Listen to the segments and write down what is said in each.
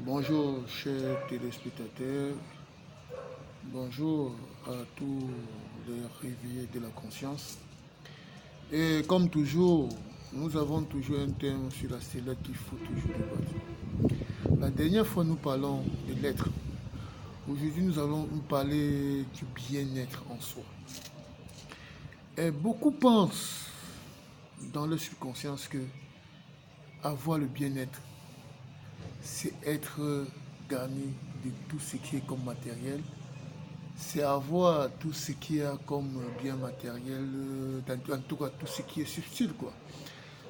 Bonjour chers téléspectateurs, bonjour à tous les réveillés de la conscience. Et comme toujours, nous avons toujours un thème sur la sellette qu'il faut toujours débattre. La dernière fois, nous parlons de l'être. Aujourd'hui, nous allons nous parler du bien-être en soi. Et beaucoup pensent dans leur subconscience que avoir le bien-être, c'est être garni de tout ce qui est comme matériel, c'est avoir tout ce qui a comme bien matériel, en tout cas tout ce qui est subtil, quoi.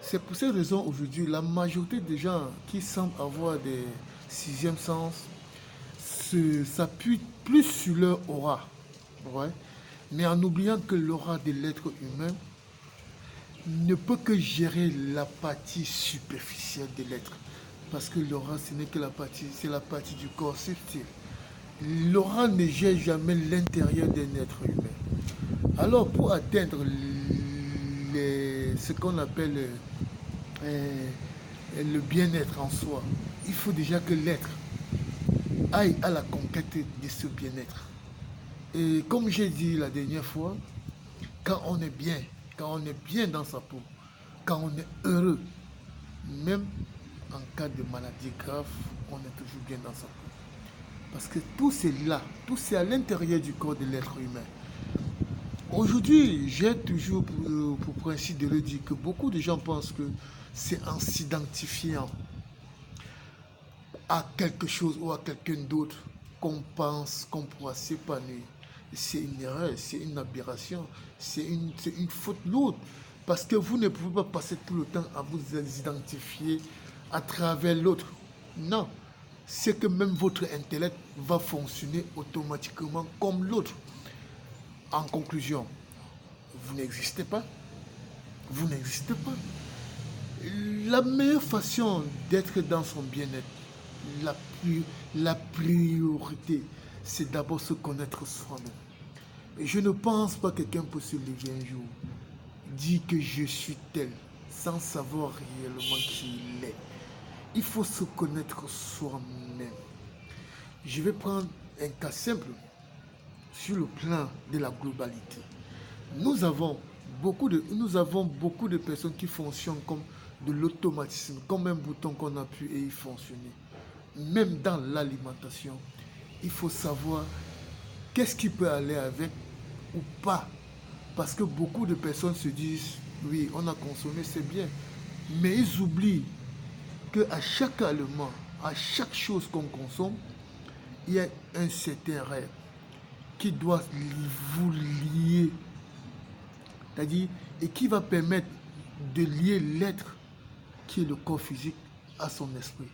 C'est pour cette raison aujourd'hui, la majorité des gens qui semblent avoir des sixièmes sens s'appuient plus sur leur aura, ouais, mais en oubliant que l'aura de l'être humain ne peut que gérer la partie superficielle de l'être. Parce que l'aura, ce n'est que la partie, c'est la partie du corps subtil. L'aura ne gère jamais l'intérieur d'un être humain. Alors, pour atteindre ce qu'on appelle euh, le bien-être en soi, il faut déjà que l'être aille à la conquête de ce bien-être. Et comme j'ai dit la dernière fois, quand on est bien dans sa peau, quand on est heureux, même en cas de maladie grave, on est toujours bien dans sa peau. Parce que tout c'est là, tout c'est à l'intérieur du corps de l'être humain. Aujourd'hui, j'ai toujours pour principe de le dire que beaucoup de gens pensent que c'est en s'identifiant à quelque chose ou à quelqu'un d'autre qu'on pense qu'on pourra s'épanouir. C'est une erreur, c'est une aberration, c'est une faute lourde. Parce que vous ne pouvez pas passer tout le temps à vous identifier à travers l'autre. Non, c'est que même votre intellect va fonctionner automatiquement comme l'autre. En conclusion, vous n'existez pas. Vous n'existez pas. La meilleure façon d'être dans son bien-être, la, la priorité, c'est d'abord se connaître soi-même. Et je ne pense pas que quelqu'un peut se lever un jour, dire que je suis tel, sans savoir réellement qui il est. Il faut se connaître soi-même. Je vais prendre un cas simple sur le plan de la globalité. Nous avons beaucoup de personnes qui fonctionnent comme de l'automatisme, comme un bouton qu'on appuie et il fonctionne. Même dans l'alimentation, il faut savoir qu'est-ce qui peut aller avec ou pas. Parce que beaucoup de personnes se disent, oui, on a consommé, c'est bien. Mais ils oublient qu'à chaque aliment, à chaque chose qu'on consomme, il y a un certain rêve qui doit vous lier, c'est-à-dire, et qui va permettre de lier l'être qui est le corps physique à son esprit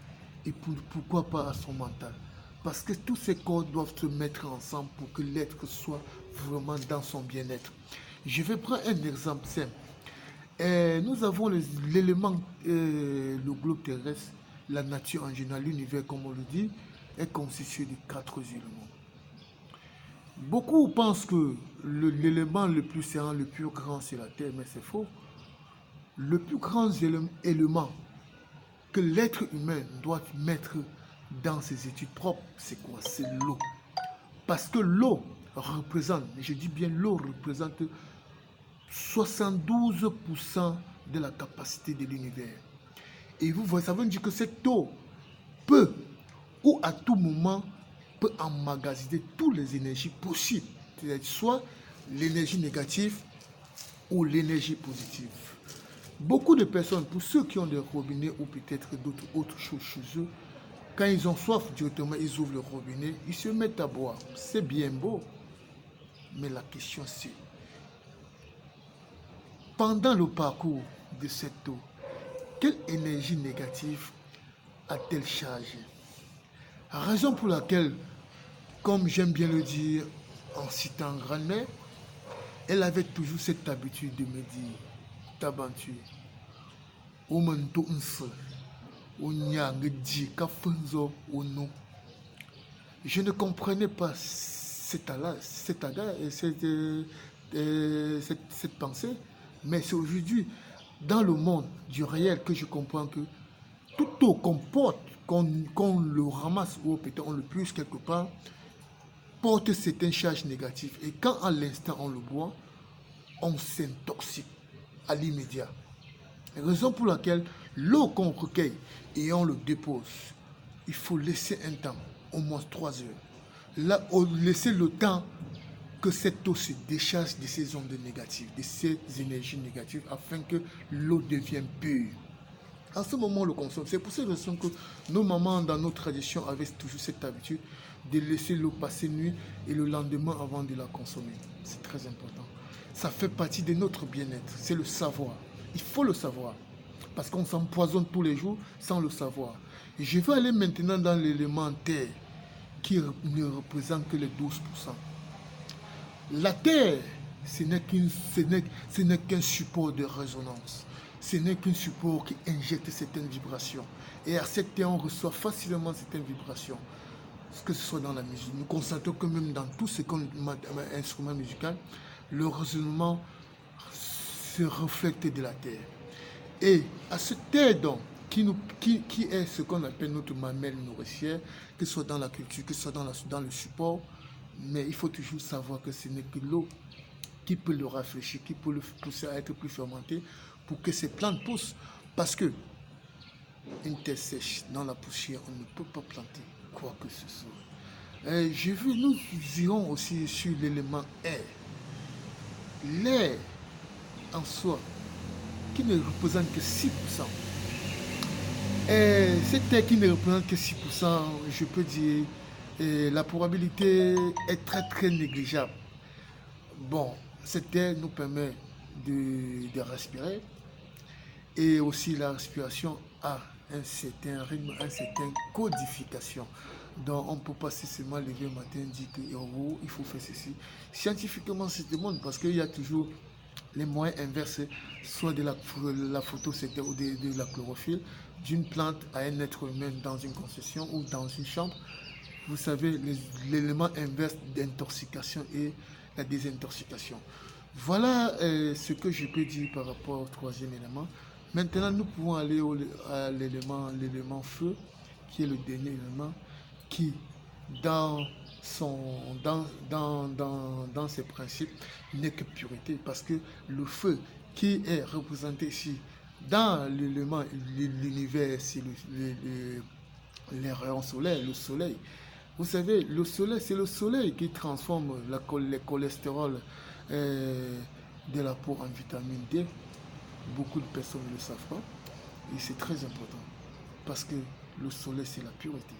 et pourquoi pas à son mental. Parce que tous ces corps doivent se mettre ensemble pour que l'être soit vraiment dans son bien-être. Je vais prendre un exemple simple. Nous avons l'élément, le globe terrestre, la nature en général, l'univers comme on le dit, est constitué de 4 éléments. Beaucoup pensent que l'élément le plus serrant, le plus grand, c'est la Terre, mais c'est faux. Le plus grand élément que l'être humain doit mettre dans ses études propres, c'est quoi? C'est l'eau. Parce que l'eau représente, je dis bien l'eau représente 72% de la capacité de l'univers. Et vous voyez, ça veut dire que cette eau peut, ou à tout moment, peut emmagasiner toutes les énergies possibles. C'est-à-dire soit l'énergie négative ou l'énergie positive. Beaucoup de personnes, pour ceux qui ont des robinets ou peut-être d'autres autres choses chez eux, quand ils ont soif, directement, ils ouvrent le robinet, ils se mettent à boire. C'est bien beau. Mais la question c'est, pendant le parcours de cette eau, quelle énergie négative a-t-elle chargé? Raison pour laquelle, comme j'aime bien le dire en citant grand-mère, elle avait toujours cette habitude de me dire, Tabantu, Omanto Unse, je ne comprenais pas cette pensée, mais c'est aujourd'hui, dans le monde du réel, que je comprends que Toute eau qu'on porte, qu'on le ramasse ou peut-être on le puise quelque part, porte certaines charges négatives. Et quand à l'instant on le boit, on s'intoxique à l'immédiat. Raison pour laquelle l'eau qu'on recueille et on le dépose, il faut laisser un temps, au moins 3 heures. Là, laisser le temps que cette eau se décharge de ces ondes négatives, de ces énergies négatives, afin que l'eau devienne pure. En ce moment, on le consomme. C'est pour cette raison que nos mamans, dans nos traditions, avaient toujours cette habitude de laisser l'eau passer nuit et le lendemain avant de la consommer. C'est très important. Ça fait partie de notre bien-être. C'est le savoir. Il faut le savoir. Parce qu'on s'empoisonne tous les jours sans le savoir. Et je vais aller maintenant dans l'élément terre, qui ne représente que les 12%. La terre, ce n'est qu'un support de résonance. Ce n'est qu'un support qui injecte certaines vibrations. Et à cette terre, on reçoit facilement certaines vibrations. Que ce soit dans la musique. Nous constatons que même dans tout ce qu'on instrument musical, le résonnement se reflète de la terre. Et à cette terre donc, qui est ce qu'on appelle notre mamelle nourricière, que ce soit dans la culture, que ce soit dans le support, mais il faut toujours savoir que ce n'est que l'eau qui peut le rafraîchir, qui peut le pousser à être plus fermenté pour que ces plantes poussent. Parce que une terre sèche, dans la poussière, on ne peut pas planter quoi que ce soit. J'ai vu, nous irons aussi sur l'élément air. L'air en soi, qui ne représente que 6%. Cette air qui ne représente que 6%, je peux dire, la probabilité est très très négligeable. Bon, cette air nous permet de respirer, et aussi la respiration a un certain rythme, une certaine codification. Donc on ne peut pas seulement lever le matin et dire que il faut faire ceci. Scientifiquement, c'est le monde, parce qu'il y a toujours les moyens inversés, soit de la photosynthèse ou de la chlorophylle, d'une plante à un être humain dans une concession ou dans une chambre. Vous savez, l'élément inverse d'intoxication et la désintoxication. Voilà ce que je peux dire par rapport au troisième élément. Maintenant, nous pouvons aller à l'élément feu, qui est le dernier élément, qui, dans ses principes, n'est que pureté. Parce que le feu, qui est représenté ici, dans l'élément, l'univers, c'est les rayons solaires, le soleil. Vous savez, le soleil, c'est le soleil qui transforme les cholestérols de la peau en vitamine D. Beaucoup de personnes ne le savent pas. Et c'est très important. Parce que le soleil, c'est la pureté.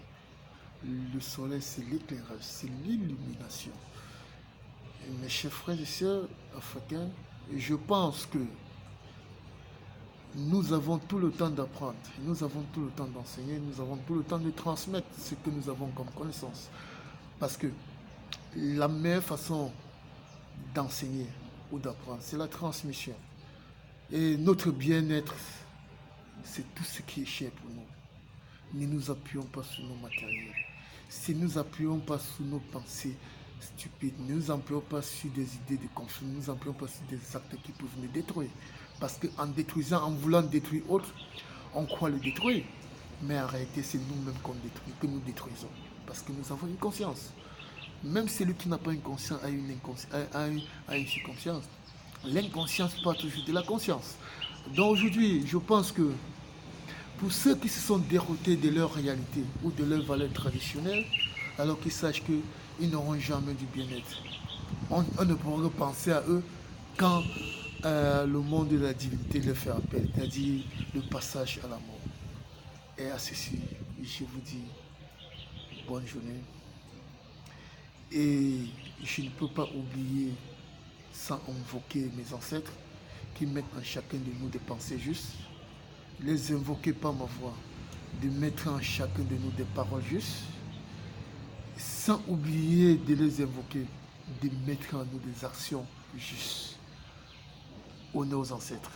Le soleil, c'est l'éclairage, c'est l'illumination. Mes chers frères et sœurs africains, je pense que nous avons tout le temps d'apprendre, nous avons tout le temps d'enseigner, nous avons tout le temps de transmettre ce que nous avons comme connaissance. Parce que la meilleure façon d'enseigner ou d'apprendre, c'est la transmission. Et notre bien-être, c'est tout ce qui est cher pour nous. Ne nous appuyons pas sur nos matériels. Si nous appuyons pas sur nos pensées stupides, ne nous appuyons pas sur des idées de conflit, ne nous appuyons pas sur des actes qui peuvent nous détruire. Parce qu'en détruisant, en voulant détruire autre, on croit le détruire. Mais en réalité, c'est nous-mêmes qu'on détruit, que nous détruisons. Parce que nous avons une conscience. Même celui qui n'a pas une conscience a une subconscience. L'inconscience part toujours de la conscience. Donc aujourd'hui, je pense que pour ceux qui se sont déroutés de leur réalité ou de leur valeur traditionnelle, alors qu'ils sachent qu'ils n'auront jamais du bien-être. On ne pourra penser à eux quand le monde de la divinité leur fait appel, c'est-à-dire le passage à la mort. Et à ceci, je vous dis bonne journée. Et je ne peux pas oublier, sans invoquer mes ancêtres, qui mettent en chacun de nous des pensées justes. Les invoquer par ma voix, de mettre en chacun de nous des paroles justes, sans oublier de les invoquer, de mettre en nous des actions justes. Honneur aux ancêtres.